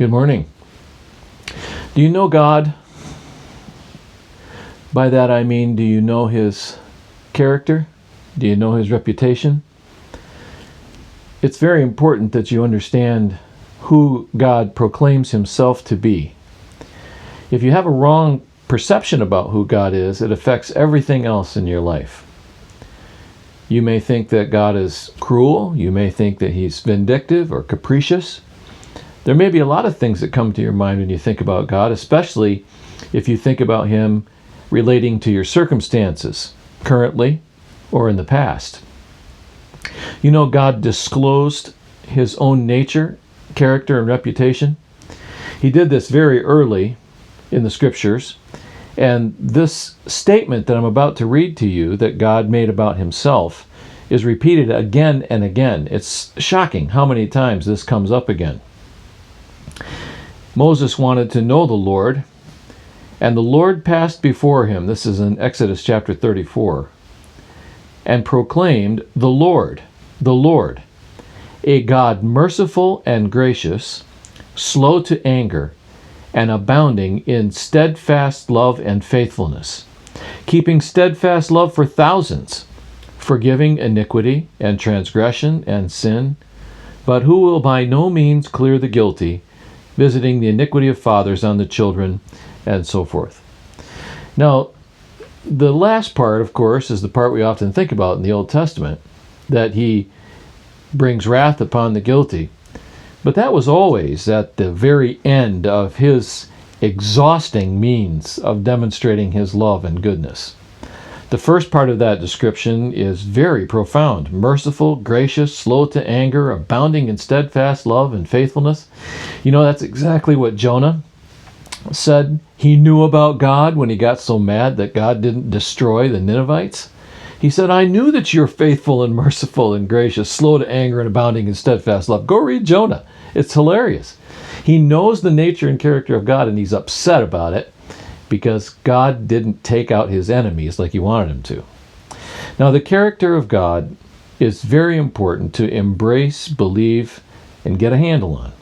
Good morning. Do you know God? By that I mean, do you know His character? Do you know His reputation? It's very important that you understand who God proclaims Himself to be. If you have a wrong perception about who God is, it affects everything else in your life. You may think that God is cruel. You may think that He's vindictive or capricious. There may be a lot of things that come to your mind when you think about God, especially if you think about Him relating to your circumstances, currently or in the past. You know, God disclosed His own nature, character, and reputation. He did this very early in the Scriptures, and this statement that I'm about to read to you that God made about Himself is repeated again and again. It's shocking how many times this comes up again. Moses wanted to know the Lord, and the Lord passed before him, this is in Exodus chapter 34, and proclaimed, the Lord, a God merciful and gracious, slow to anger, and abounding in steadfast love and faithfulness, keeping steadfast love for thousands, forgiving iniquity and transgression and sin, but who will by no means clear the guilty, visiting the iniquity of fathers on the children, and so forth. Now, the last part, of course, is the part we often think about in the Old Testament, that He brings wrath upon the guilty. But that was always at the very end of His exhausting means of demonstrating His love and goodness. The first part of that description is very profound. Merciful, gracious, slow to anger, abounding in steadfast love and faithfulness. You know, that's exactly what Jonah said he knew about God when he got so mad that God didn't destroy the Ninevites. He said, I knew that you're faithful and merciful and gracious, slow to anger and abounding in steadfast love. Go read Jonah. It's hilarious. He knows the nature and character of God, and he's upset about it because God didn't take out His enemies like He wanted Him to. Now, the character of God is very important to embrace, believe, and get a handle on.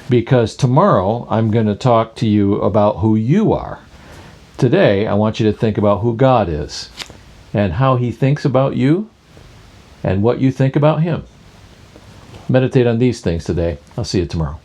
Because tomorrow I'm going to talk to you about who you are. Today, I want you to think about who God is and how He thinks about you and what you think about Him. Meditate on these things today. I'll see you tomorrow.